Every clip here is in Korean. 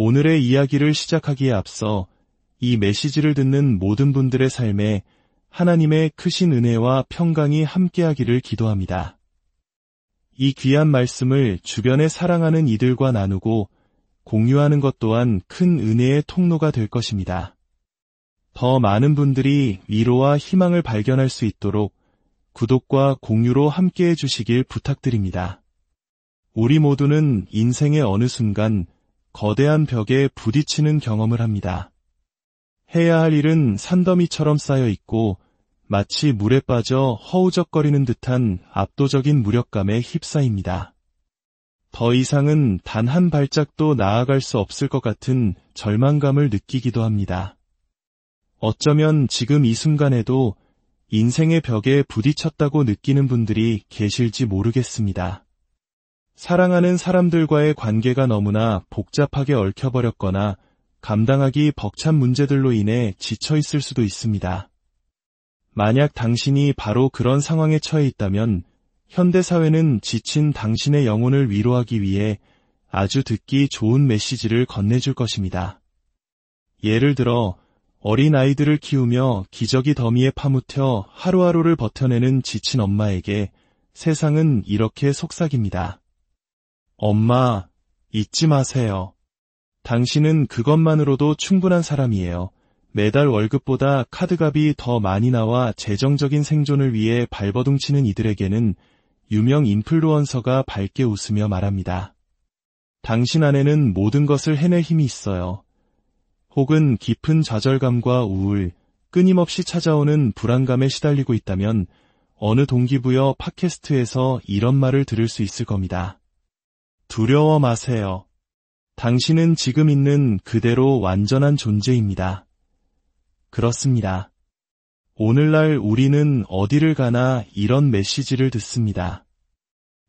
오늘의 이야기를 시작하기에 앞서 이 메시지를 듣는 모든 분들의 삶에 하나님의 크신 은혜와 평강이 함께하기를 기도합니다. 이 귀한 말씀을 주변에 사랑하는 이들과 나누고 공유하는 것 또한 큰 은혜의 통로가 될 것입니다. 더 많은 분들이 위로와 희망을 발견할 수 있도록 구독과 공유로 함께해 주시길 부탁드립니다. 우리 모두는 인생의 어느 순간 거대한 벽에 부딪히는 경험을 합니다. 해야 할 일은 산더미처럼 쌓여 있고 마치 물에 빠져 허우적거리는 듯한 압도적인 무력감에 휩싸입니다. 더 이상은 단 한 발짝도 나아갈 수 없을 것 같은 절망감을 느끼기도 합니다. 어쩌면 지금 이 순간에도 인생의 벽에 부딪혔다고 느끼는 분들이 계실지 모르겠습니다. 사랑하는 사람들과의 관계가 너무나 복잡하게 얽혀버렸거나 감당하기 벅찬 문제들로 인해 지쳐있을 수도 있습니다. 만약 당신이 바로 그런 상황에 처해 있다면 현대사회는 지친 당신의 영혼을 위로하기 위해 아주 듣기 좋은 메시지를 건네줄 것입니다. 예를 들어 어린 아이들을 키우며 기저귀 더미에 파묻혀 하루하루를 버텨내는 지친 엄마에게 세상은 이렇게 속삭입니다. 엄마, 잊지 마세요. 당신은 그것만으로도 충분한 사람이에요. 매달 월급보다 카드값이 더 많이 나와 재정적인 생존을 위해 발버둥치는 이들에게는 유명 인플루언서가 밝게 웃으며 말합니다. 당신 안에는 모든 것을 해낼 힘이 있어요. 혹은 깊은 좌절감과 우울, 끊임없이 찾아오는 불안감에 시달리고 있다면 어느 동기부여 팟캐스트에서 이런 말을 들을 수 있을 겁니다. 두려워 마세요. 당신은 지금 있는 그대로 완전한 존재입니다. 그렇습니다. 오늘날 우리는 어디를 가나 이런 메시지를 듣습니다.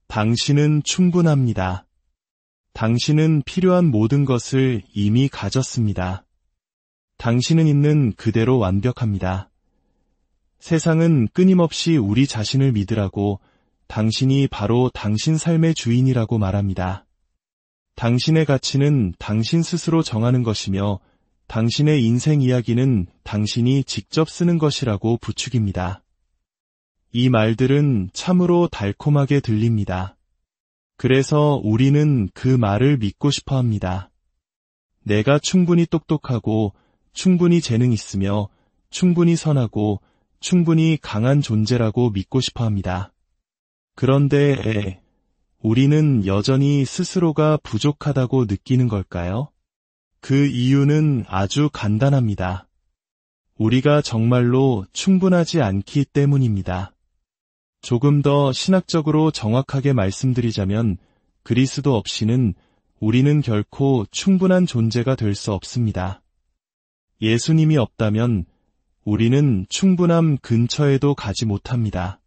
당신은 충분합니다. 당신은 필요한 모든 것을 이미 가졌습니다. 당신은 있는 그대로 완벽합니다. 세상은 끊임없이 우리 자신을 믿으라고 당신이 바로 당신 삶의 주인이라고 말합니다. 당신의 가치는 당신 스스로 정하는 것이며 당신의 인생 이야기는 당신이 직접 쓰는 것이라고 부추깁니다. 이 말들은 참으로 달콤하게 들립니다. 그래서 우리는 그 말을 믿고 싶어 합니다. 내가 충분히 똑똑하고 충분히 재능 있으며 충분히 선하고 충분히 강한 존재라고 믿고 싶어 합니다. 그런데 우리는 여전히 스스로가 부족하다고 느끼는 걸까요? 그 이유는 아주 간단합니다. 우리가 정말로 충분하지 않기 때문입니다. 조금 더 신학적으로 정확하게 말씀드리자면 그리스도 없이는 우리는 결코 충분한 존재가 될 수 없습니다. 예수님이 없다면 우리는 충분함 근처에도 가지 못합니다.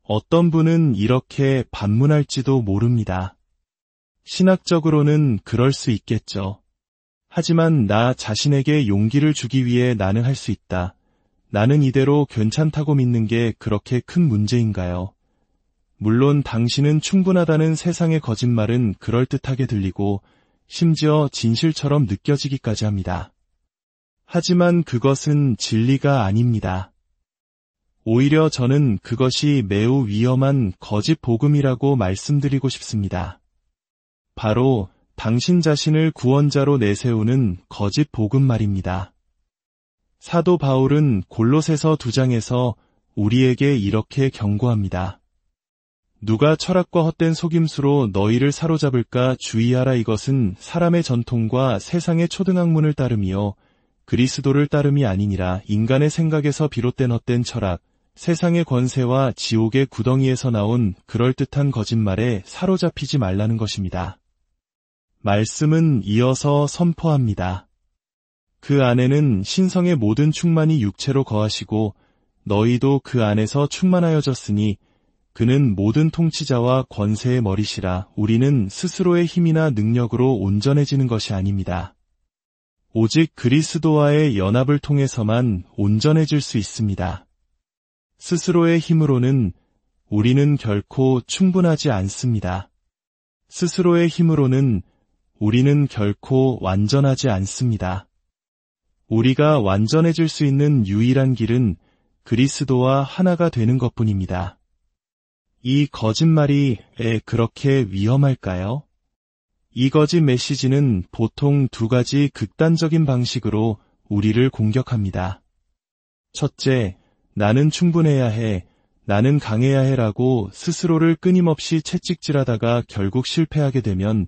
어떤 분은 이렇게 반문할지도 모릅니다. 신학적으로는 그럴 수 있겠죠. 하지만 나 자신에게 용기를 주기 위해 나는 할 수 있다. 나는 이대로 괜찮다고 믿는 게 그렇게 큰 문제인가요? 물론 당신은 충분하다는 세상의 거짓말은 그럴듯하게 들리고 심지어 진실처럼 느껴지기까지 합니다. 하지만 그것은 진리가 아닙니다. 오히려 저는 그것이 매우 위험한 거짓 복음이라고 말씀드리고 싶습니다. 바로 당신 자신을 구원자로 내세우는 거짓 복음 말입니다. 사도 바울은 골로새서 2장에서 우리에게 이렇게 경고합니다. 누가 철학과 헛된 속임수로 너희를 사로잡을까 주의하라. 이것은 사람의 전통과 세상의 초등학문을 따름이요 그리스도를 따름이 아니니라. 인간의 생각에서 비롯된 헛된 철학, 세상의 권세와 지옥의 구덩이에서 나온 그럴듯한 거짓말에 사로잡히지 말라는 것입니다. 말씀은 이어서 선포합니다. 그 안에는 신성의 모든 충만이 육체로 거하시고 너희도 그 안에서 충만하여졌으니 그는 모든 통치자와 권세의 머리시라. 우리는 스스로의 힘이나 능력으로 온전해지는 것이 아닙니다. 오직 그리스도와의 연합을 통해서만 온전해질 수 있습니다. 스스로의 힘으로는 우리는 결코 충분하지 않습니다. 스스로의 힘으로는 우리는 결코 완전하지 않습니다. 우리가 완전해질 수 있는 유일한 길은 그리스도와 하나가 되는 것뿐입니다. 이 거짓말이 그렇게 위험할까요? 이 거짓 메시지는 보통 두 가지 극단적인 방식으로 우리를 공격합니다. 첫째, 나는 충분해야 해, 나는 강해야 해라고 스스로를 끊임없이 채찍질하다가 결국 실패하게 되면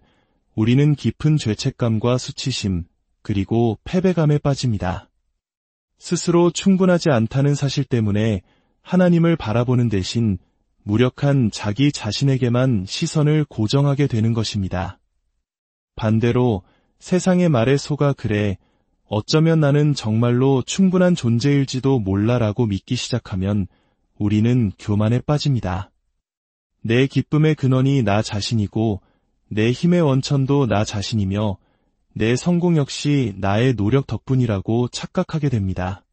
우리는 깊은 죄책감과 수치심, 그리고 패배감에 빠집니다. 스스로 충분하지 않다는 사실 때문에 하나님을 바라보는 대신 무력한 자기 자신에게만 시선을 고정하게 되는 것입니다. 반대로 세상의 말에 속아 그래, 어쩌면 나는 정말로 충분한 존재일지도 몰라라고 믿기 시작하면 우리는 교만에 빠집니다. 내 기쁨의 근원이 나 자신이고 내 힘의 원천도 나 자신이며 내 성공 역시 나의 노력 덕분이라고 착각하게 됩니다.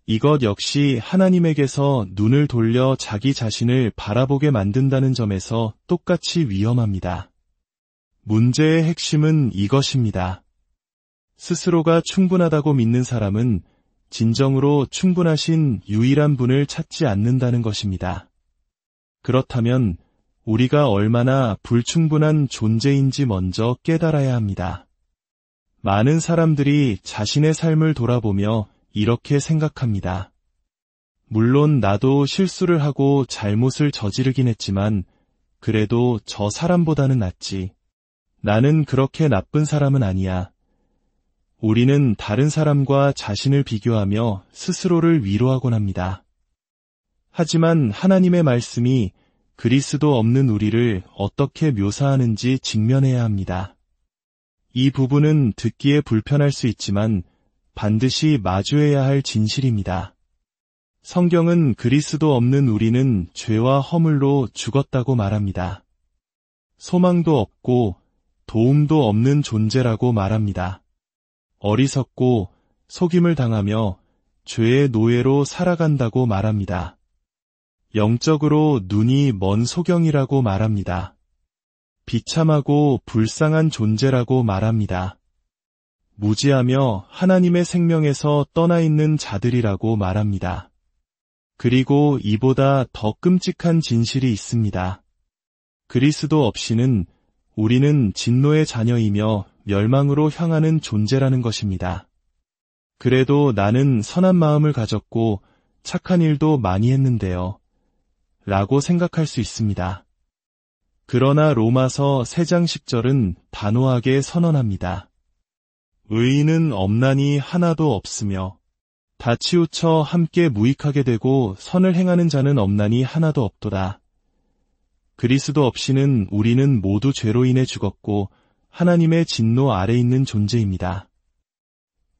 이것 역시 하나님에게서 눈을 돌려 자기 자신을 바라보게 만든다는 점에서 똑같이 위험합니다. 문제의 핵심은 이것입니다. 스스로가 충분하다고 믿는 사람은 진정으로 충분하신 유일한 분을 찾지 않는다는 것입니다. 그렇다면 우리가 얼마나 불충분한 존재인지 먼저 깨달아야 합니다. 많은 사람들이 자신의 삶을 돌아보며 이렇게 생각합니다. 물론 나도 실수를 하고 잘못을 저지르긴 했지만 그래도 저 사람보다는 낫지. 나는 그렇게 나쁜 사람은 아니야. 우리는 다른 사람과 자신을 비교하며 스스로를 위로하곤 합니다. 하지만 하나님의 말씀이 그리스도 없는 우리를 어떻게 묘사하는지 직면해야 합니다. 이 부분은 듣기에 불편할 수 있지만 반드시 마주해야 할 진실입니다. 성경은 그리스도 없는 우리는 죄와 허물로 죽었다고 말합니다. 소망도 없고 도움도 없는 존재라고 말합니다. 어리석고 속임을 당하며 죄의 노예로 살아간다고 말합니다. 영적으로 눈이 먼 소경이라고 말합니다. 비참하고 불쌍한 존재라고 말합니다. 무지하며 하나님의 생명에서 떠나 있는 자들이라고 말합니다. 그리고 이보다 더 끔찍한 진실이 있습니다. 그리스도 없이는 우리는 진노의 자녀이며 멸망으로 향하는 존재라는 것입니다. 그래도 나는 선한 마음을 가졌고 착한 일도 많이 했는데요. 라고 생각할 수 있습니다. 그러나 로마서 3장 10절은 단호하게 선언합니다. 의인은 없나니 하나도 없으며 다 치우쳐 함께 무익하게 되고 선을 행하는 자는 없나니 하나도 없도다. 그리스도 없이는 우리는 모두 죄로 인해 죽었고 하나님의 진노 아래 있는 존재입니다.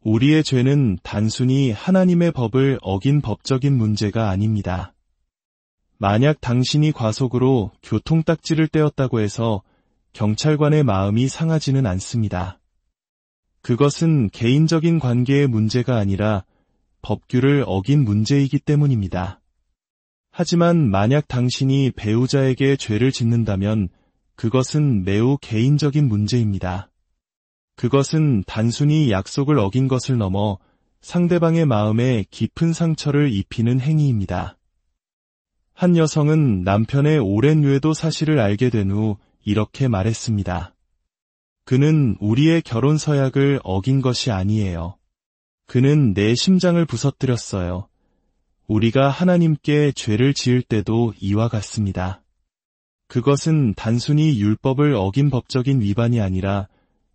우리의 죄는 단순히 하나님의 법을 어긴 법적인 문제가 아닙니다. 만약 당신이 과속으로 교통딱지를 떼었다고 해서 경찰관의 마음이 상하지는 않습니다. 그것은 개인적인 관계의 문제가 아니라 법규를 어긴 문제이기 때문입니다. 하지만 만약 당신이 배우자에게 죄를 짓는다면 그것은 매우 개인적인 문제입니다. 그것은 단순히 약속을 어긴 것을 넘어 상대방의 마음에 깊은 상처를 입히는 행위입니다. 한 여성은 남편의 오랜 외도 사실을 알게 된 후 이렇게 말했습니다. 그는 우리의 결혼 서약을 어긴 것이 아니에요. 그는 내 심장을 부서뜨렸어요. 우리가 하나님께 죄를 지을 때도 이와 같습니다. 그것은 단순히 율법을 어긴 법적인 위반이 아니라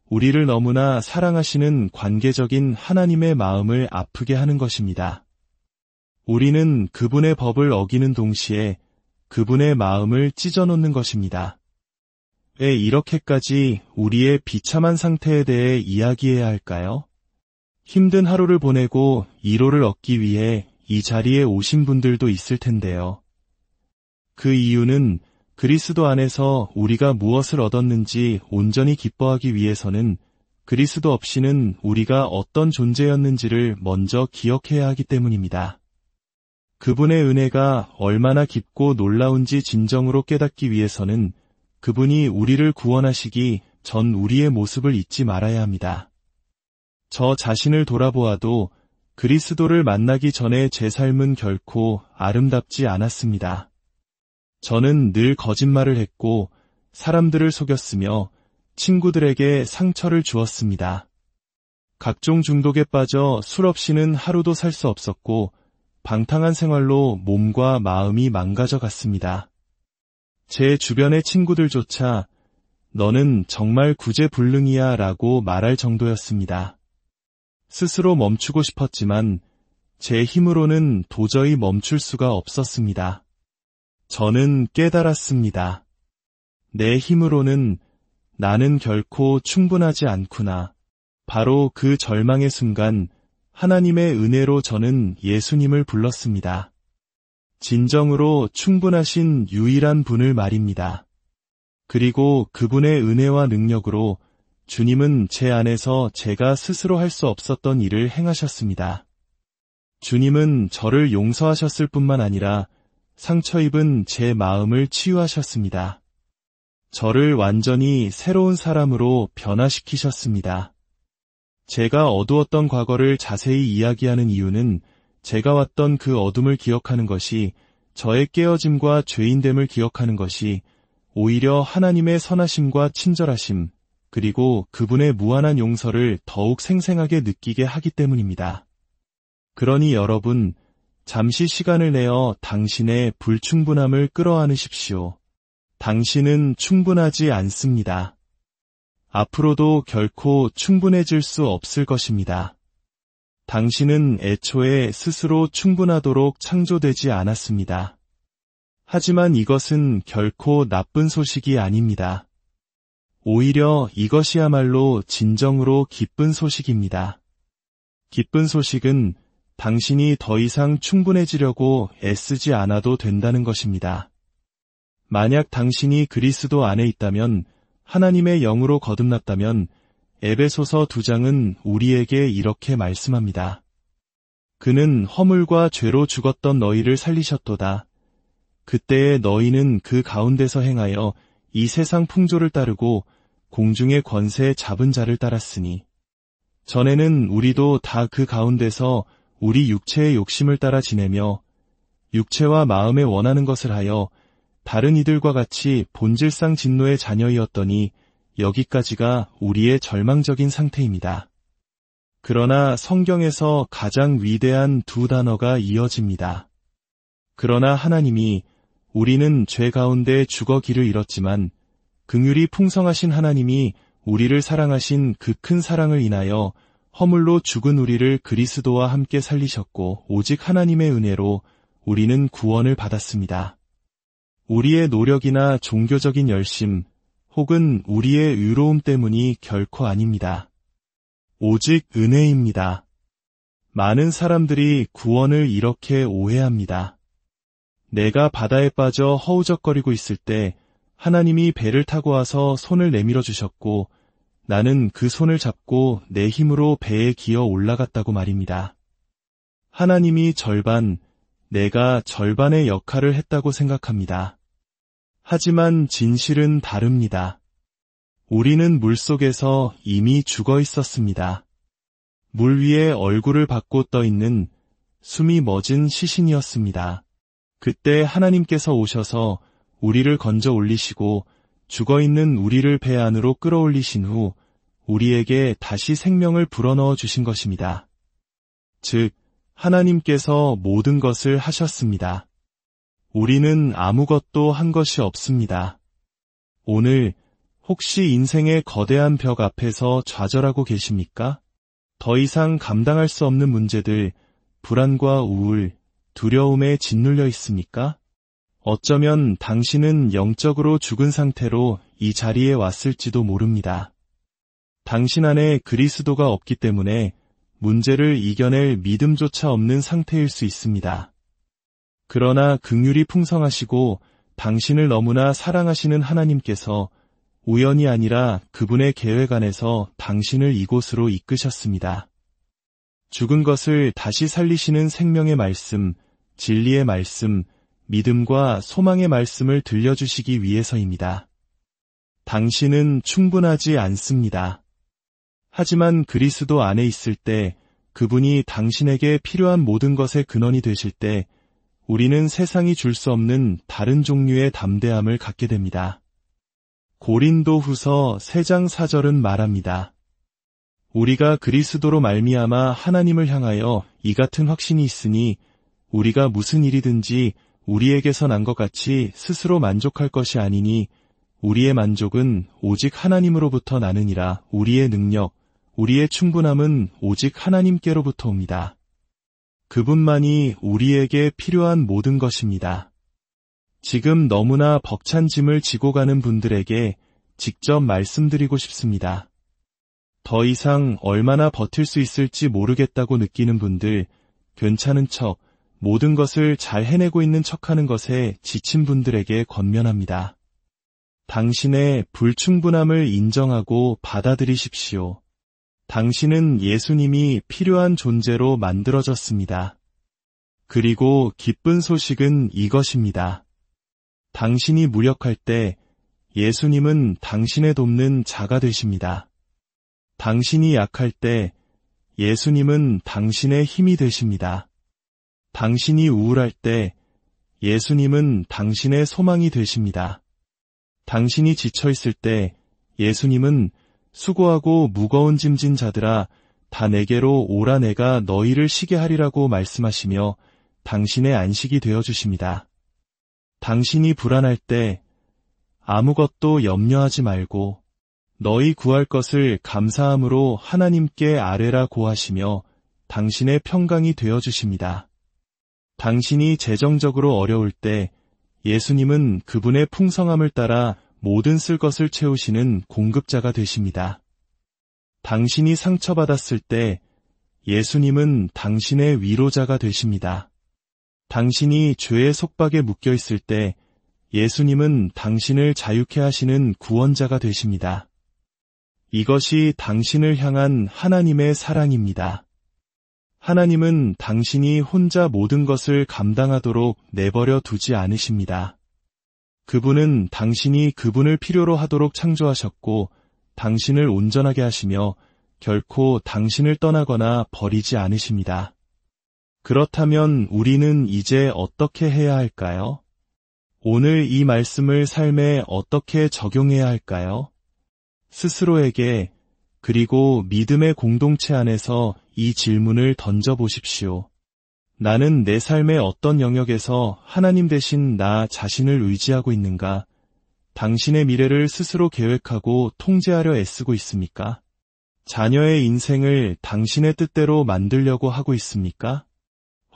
우리를 너무나 사랑하시는 관계적인 하나님의 마음을 아프게 하는 것입니다. 우리는 그분의 법을 어기는 동시에 그분의 마음을 찢어놓는 것입니다. 왜 이렇게까지 우리의 비참한 상태에 대해 이야기해야 할까요? 힘든 하루를 보내고 위로를 얻기 위해 이 자리에 오신 분들도 있을 텐데요. 그 이유는 그리스도 안에서 우리가 무엇을 얻었는지 온전히 기뻐하기 위해서는 그리스도 없이는 우리가 어떤 존재였는지를 먼저 기억해야 하기 때문입니다. 그분의 은혜가 얼마나 깊고 놀라운지 진정으로 깨닫기 위해서는 그분이 우리를 구원하시기 전 우리의 모습을 잊지 말아야 합니다. 저 자신을 돌아보아도 그리스도를 만나기 전에 제 삶은 결코 아름답지 않았습니다. 저는 늘 거짓말을 했고 사람들을 속였으며 친구들에게 상처를 주었습니다. 각종 중독에 빠져 술 없이는 하루도 살 수 없었고 방탕한 생활로 몸과 마음이 망가져 갔습니다. 제 주변의 친구들조차 너는 정말 구제불능이야 라고 말할 정도였습니다. 스스로 멈추고 싶었지만 제 힘으로는 도저히 멈출 수가 없었습니다. 저는 깨달았습니다. 내 힘으로는 나는 결코 충분하지 않구나. 바로 그 절망의 순간 하나님의 은혜로 저는 예수님을 불렀습니다. 진정으로 충분하신 유일한 분을 말입니다. 그리고 그분의 은혜와 능력으로 주님은 제 안에서 제가 스스로 할 수 없었던 일을 행하셨습니다. 주님은 저를 용서하셨을 뿐만 아니라 상처 입은 제 마음을 치유하셨습니다. 저를 완전히 새로운 사람으로 변화시키셨습니다. 제가 어두웠던 과거를 자세히 이야기하는 이유는 제가 왔던 그 어둠을 기억하는 것이 저의 깨어짐과 죄인됨을 기억하는 것이 오히려 하나님의 선하심과 친절하심 그리고 그분의 무한한 용서를 더욱 생생하게 느끼게 하기 때문입니다. 그러니 여러분, 잠시 시간을 내어 당신의 불충분함을 끌어안으십시오. 당신은 충분하지 않습니다. 앞으로도 결코 충분해질 수 없을 것입니다. 당신은 애초에 스스로 충분하도록 창조되지 않았습니다. 하지만 이것은 결코 나쁜 소식이 아닙니다. 오히려 이것이야말로 진정으로 기쁜 소식입니다. 기쁜 소식은 당신이 더 이상 충분해지려고 애쓰지 않아도 된다는 것입니다. 만약 당신이 그리스도 안에 있다면, 하나님의 영으로 거듭났다면 에베소서 2장은 우리에게 이렇게 말씀합니다. 그는 허물과 죄로 죽었던 너희를 살리셨도다. 그때에 너희는 그 가운데서 행하여 이 세상 풍조를 따르고 공중의 권세 잡은 자를 따랐으니 전에는 우리도 다 그 가운데서 우리 육체의 욕심을 따라 지내며 육체와 마음에 원하는 것을 하여 다른 이들과 같이 본질상 진노의 자녀이었더니 여기까지가 우리의 절망적인 상태입니다. 그러나 성경에서 가장 위대한 두 단어가 이어집니다. 그러나 하나님이 우리는 죄 가운데 죽어 길을 잃었지만 긍휼이 풍성하신 하나님이 우리를 사랑하신 그 큰 사랑을 인하여 허물로 죽은 우리를 그리스도와 함께 살리셨고 오직 하나님의 은혜로 우리는 구원을 받았습니다. 우리의 노력이나 종교적인 열심 혹은 우리의 의로움 때문이 결코 아닙니다. 오직 은혜입니다. 많은 사람들이 구원을 이렇게 오해합니다. 내가 바다에 빠져 허우적거리고 있을 때 하나님이 배를 타고 와서 손을 내밀어 주셨고 나는 그 손을 잡고 내 힘으로 배에 기어 올라갔다고 말입니다. 하나님이 절반, 내가 절반의 역할을 했다고 생각합니다. 하지만 진실은 다릅니다. 우리는 물속에서 이미 죽어 있었습니다. 물 위에 얼굴을 받고 떠 있는 숨이 멎은 시신이었습니다. 그때 하나님께서 오셔서 우리를 건져 올리시고 죽어있는 우리를 배 안으로 끌어올리신 후 우리에게 다시 생명을 불어넣어 주신 것입니다. 즉, 하나님께서 모든 것을 하셨습니다. 우리는 아무것도 한 것이 없습니다. 오늘 혹시 인생의 거대한 벽 앞에서 좌절하고 계십니까? 더 이상 감당할 수 없는 문제들, 불안과 우울, 두려움에 짓눌려 있습니까? 어쩌면 당신은 영적으로 죽은 상태로 이 자리에 왔을지도 모릅니다. 당신 안에 그리스도가 없기 때문에 문제를 이겨낼 믿음조차 없는 상태일 수 있습니다. 그러나 긍휼이 풍성하시고 당신을 너무나 사랑하시는 하나님께서 우연이 아니라 그분의 계획 안에서 당신을 이곳으로 이끄셨습니다. 죽은 것을 다시 살리시는 생명의 말씀, 진리의 말씀, 믿음과 소망의 말씀을 들려주시기 위해서입니다. 당신은 충분하지 않습니다. 하지만 그리스도 안에 있을 때, 그분이 당신에게 필요한 모든 것의 근원이 되실 때, 우리는 세상이 줄 수 없는 다른 종류의 담대함을 갖게 됩니다. 고린도후서 3장 4절은 말합니다. 우리가 그리스도로 말미암아 하나님을 향하여 이 같은 확신이 있으니 우리가 무슨 일이든지 우리에게서 난 것 같이 스스로 만족할 것이 아니니 우리의 만족은 오직 하나님으로부터 나느니라. 우리의 능력, 우리의 충분함은 오직 하나님께로부터 옵니다. 그분만이 우리에게 필요한 모든 것입니다. 지금 너무나 벅찬 짐을 지고 가는 분들에게 직접 말씀드리고 싶습니다. 더 이상 얼마나 버틸 수 있을지 모르겠다고 느끼는 분들, 괜찮은 척, 모든 것을 잘 해내고 있는 척하는 것에 지친 분들에게 권면합니다. 당신의 불충분함을 인정하고 받아들이십시오. 당신은 예수님이 필요한 존재로 만들어졌습니다. 그리고 기쁜 소식은 이것입니다. 당신이 무력할 때 예수님은 당신의 돕는 자가 되십니다. 당신이 약할 때 예수님은 당신의 힘이 되십니다. 당신이 우울할 때 예수님은 당신의 소망이 되십니다. 당신이 지쳐있을 때 예수님은 수고하고 무거운 짐진 자들아 다 내게로 오라 내가 너희를 쉬게 하리라고 말씀하시며 당신의 안식이 되어주십니다. 당신이 불안할 때 아무것도 염려하지 말고 너희 구할 것을 감사함으로 하나님께 아뢰라 고하시며 당신의 평강이 되어주십니다. 당신이 재정적으로 어려울 때 예수님은 그분의 풍성함을 따라 모든 쓸 것을 채우시는 공급자가 되십니다. 당신이 상처받았을 때 예수님은 당신의 위로자가 되십니다. 당신이 죄의 속박에 묶여 있을 때 예수님은 당신을 자유케 하시는 구원자가 되십니다. 이것이 당신을 향한 하나님의 사랑입니다. 하나님은 당신이 혼자 모든 것을 감당하도록 내버려 두지 않으십니다. 그분은 당신이 그분을 필요로 하도록 창조하셨고 당신을 온전하게 하시며 결코 당신을 떠나거나 버리지 않으십니다. 그렇다면 우리는 이제 어떻게 해야 할까요? 오늘 이 말씀을 삶에 어떻게 적용해야 할까요? 스스로에게 그리고 믿음의 공동체 안에서 이 질문을 던져보십시오. 나는 내 삶의 어떤 영역에서 하나님 대신 나 자신을 의지하고 있는가? 당신의 미래를 스스로 계획하고 통제하려 애쓰고 있습니까? 자녀의 인생을 당신의 뜻대로 만들려고 하고 있습니까?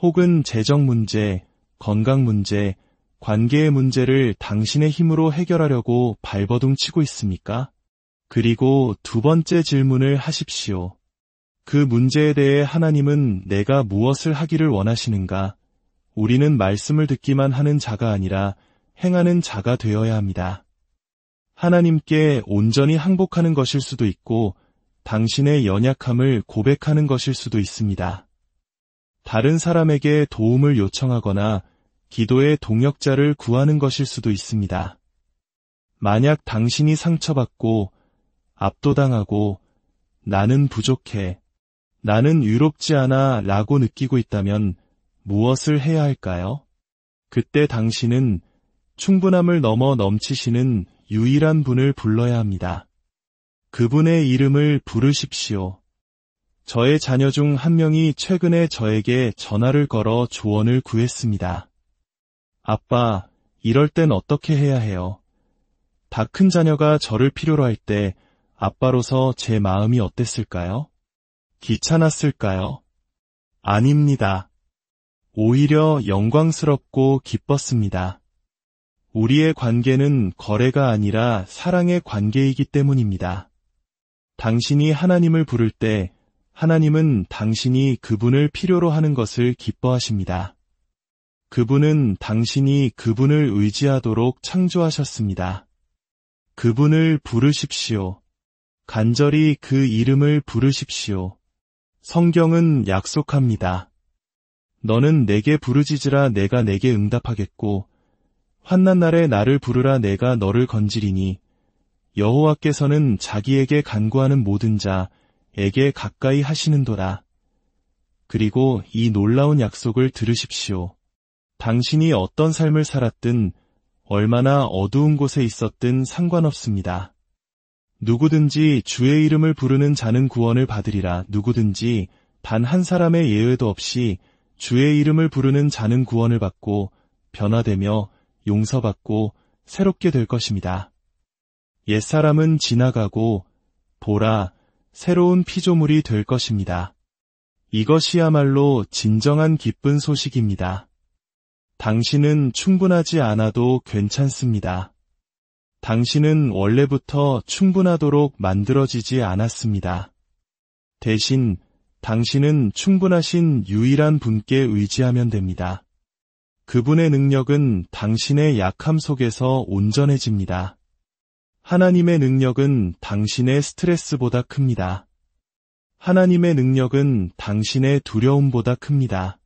혹은 재정 문제, 건강 문제, 관계의 문제를 당신의 힘으로 해결하려고 발버둥 치고 있습니까? 그리고 두 번째 질문을 하십시오. 그 문제에 대해 하나님은 내가 무엇을 하기를 원하시는가? 우리는 말씀을 듣기만 하는 자가 아니라 행하는 자가 되어야 합니다. 하나님께 온전히 항복하는 것일 수도 있고 당신의 연약함을 고백하는 것일 수도 있습니다. 다른 사람에게 도움을 요청하거나 기도의 동역자를 구하는 것일 수도 있습니다. 만약 당신이 상처받고 압도당하고 나는 부족해, 나는 유롭지 않아 라고 느끼고 있다면 무엇을 해야 할까요? 그때 당신은 충분함을 넘어 넘치시는 유일한 분을 불러야 합니다. 그분의 이름을 부르십시오. 저의 자녀 중 한 명이 최근에 저에게 전화를 걸어 조언을 구했습니다. 아빠, 이럴 땐 어떻게 해야 해요? 다 큰 자녀가 저를 필요로 할 때 아빠로서 제 마음이 어땠을까요? 귀찮았을까요? 아닙니다. 오히려 영광스럽고 기뻤습니다. 우리의 관계는 거래가 아니라 사랑의 관계이기 때문입니다. 당신이 하나님을 부를 때 하나님은 당신이 그분을 필요로 하는 것을 기뻐하십니다. 그분은 당신이 그분을 의지하도록 창조하셨습니다. 그분을 부르십시오. 간절히 그 이름을 부르십시오. 성경은 약속합니다. 너는 내게 부르짖으라 내가 내게 응답하겠고 환난 날에 나를 부르라 내가 너를 건지리니 여호와께서는 자기에게 간구하는 모든 자에게 가까이 하시는도다. 그리고 이 놀라운 약속을 들으십시오. 당신이 어떤 삶을 살았든 얼마나 어두운 곳에 있었든 상관없습니다. 누구든지 주의 이름을 부르는 자는 구원을 받으리라. 누구든지 단 한 사람의 예외도 없이 주의 이름을 부르는 자는 구원을 받고 변화되며 용서받고 새롭게 될 것입니다. 옛사람은 지나가고 보라, 새로운 피조물이 될 것입니다. 이것이야말로 진정한 기쁜 소식입니다. 당신은 충분하지 않아도 괜찮습니다. 당신은 원래부터 충분하도록 만들어지지 않았습니다. 대신 당신은 충분하신 유일한 분께 의지하면 됩니다. 그분의 능력은 당신의 약함 속에서 온전해집니다. 하나님의 능력은 당신의 스트레스보다 큽니다. 하나님의 능력은 당신의 두려움보다 큽니다.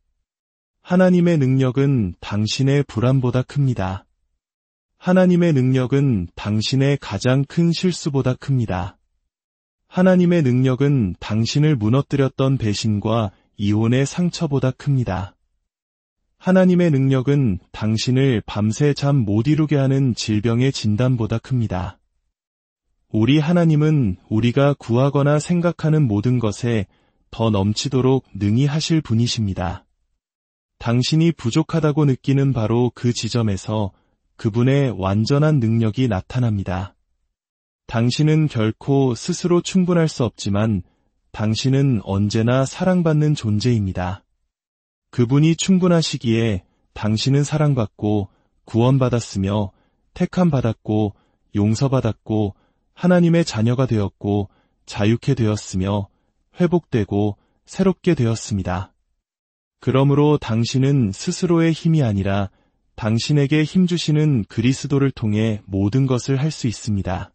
하나님의 능력은 당신의 불안보다 큽니다. 하나님의 능력은 당신의 가장 큰 실수보다 큽니다. 하나님의 능력은 당신을 무너뜨렸던 배신과 이혼의 상처보다 큽니다. 하나님의 능력은 당신을 밤새 잠 못 이루게 하는 질병의 진단보다 큽니다. 우리 하나님은 우리가 구하거나 생각하는 모든 것에 더 넘치도록 능히 하실 분이십니다. 당신이 부족하다고 느끼는 바로 그 지점에서 그분의 완전한 능력이 나타납니다. 당신은 결코 스스로 충분할 수 없지만 당신은 언제나 사랑받는 존재입니다. 그분이 충분하시기에 당신은 사랑받고 구원받았으며 택함받았고 용서받았고 하나님의 자녀가 되었고 자유케 되었으며 회복되고 새롭게 되었습니다. 그러므로 당신은 스스로의 힘이 아니라 당신에게 힘주시는 그리스도를 통해 모든 것을 할 수 있습니다.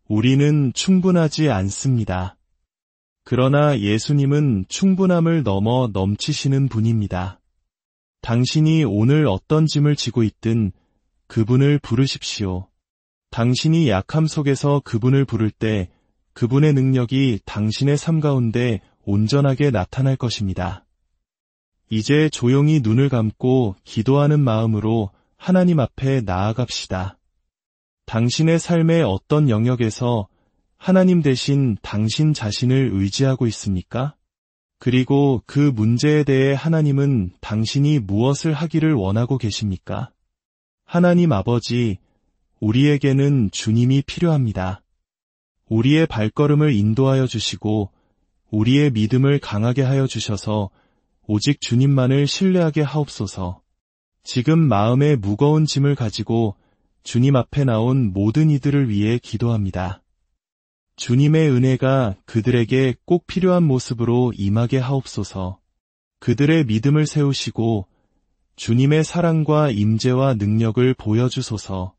우리는 충분하지 않습니다. 그러나 예수님은 충분함을 넘어 넘치시는 분입니다. 당신이 오늘 어떤 짐을 지고 있든 그분을 부르십시오. 당신이 약함 속에서 그분을 부를 때 그분의 능력이 당신의 삶 가운데 온전하게 나타날 것입니다. 이제 조용히 눈을 감고 기도하는 마음으로 하나님 앞에 나아갑시다. 당신의 삶의 어떤 영역에서 하나님 대신 당신 자신을 의지하고 있습니까? 그리고 그 문제에 대해 하나님은 당신이 무엇을 하기를 원하고 계십니까? 하나님 아버지, 우리에게는 주님이 필요합니다. 우리의 발걸음을 인도하여 주시고 우리의 믿음을 강하게 하여 주셔서 오직 주님만을 신뢰하게 하옵소서. 지금 마음에 무거운 짐을 가지고 주님 앞에 나온 모든 이들을 위해 기도합니다. 주님의 은혜가 그들에게 꼭 필요한 모습으로 임하게 하옵소서. 그들의 믿음을 세우시고 주님의 사랑과 임재와 능력을 보여주소서.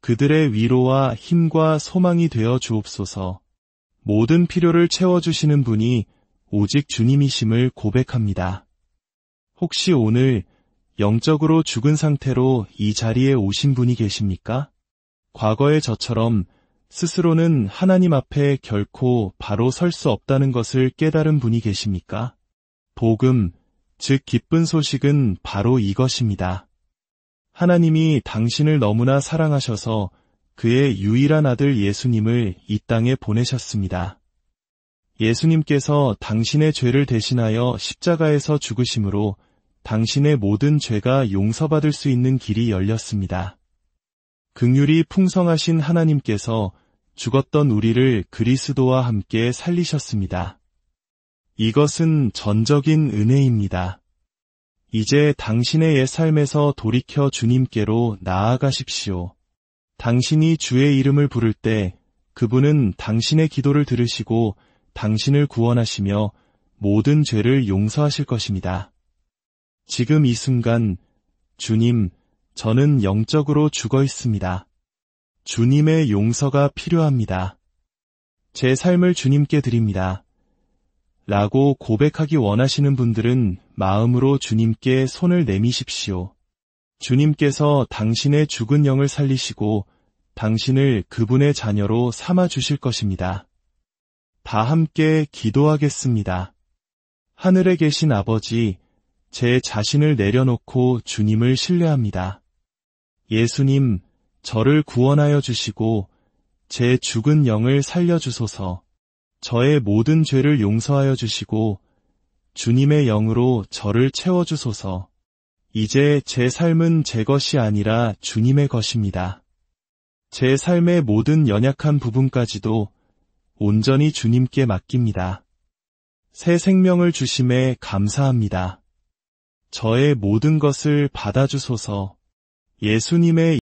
그들의 위로와 힘과 소망이 되어 주옵소서. 모든 필요를 채워주시는 분이 오직 주님이심을 고백합니다. 혹시 오늘 영적으로 죽은 상태로 이 자리에 오신 분이 계십니까? 과거의 저처럼 스스로는 하나님 앞에 결코 바로 설 수 없다는 것을 깨달은 분이 계십니까? 복음, 즉 기쁜 소식은 바로 이것입니다. 하나님이 당신을 너무나 사랑하셔서 그의 유일한 아들 예수님을 이 땅에 보내셨습니다. 예수님께서 당신의 죄를 대신하여 십자가에서 죽으심으로 당신의 모든 죄가 용서받을 수 있는 길이 열렸습니다. 긍휼이 풍성하신 하나님께서 죽었던 우리를 그리스도와 함께 살리셨습니다. 이것은 전적인 은혜입니다. 이제 당신의 옛 삶에서 돌이켜 주님께로 나아가십시오. 당신이 주의 이름을 부를 때 그분은 당신의 기도를 들으시고 당신을 구원하시며 모든 죄를 용서하실 것입니다. 지금 이 순간, 주님, 저는 영적으로 죽어 있습니다. 주님의 용서가 필요합니다. 제 삶을 주님께 드립니다. 라고 고백하기 원하시는 분들은 마음으로 주님께 손을 내미십시오. 주님께서 당신의 죽은 영을 살리시고 당신을 그분의 자녀로 삼아 주실 것입니다. 다 함께 기도하겠습니다. 하늘에 계신 아버지, 제 자신을 내려놓고 주님을 신뢰합니다. 예수님, 저를 구원하여 주시고 제 죽은 영을 살려주소서. 저의 모든 죄를 용서하여 주시고 주님의 영으로 저를 채워주소서. 이제 제 삶은 제 것이 아니라 주님의 것입니다. 제 삶의 모든 연약한 부분까지도 온전히 주님께 맡깁니다. 새 생명을 주심에 감사합니다. 저의 모든 것을 받아주소서. 예수님의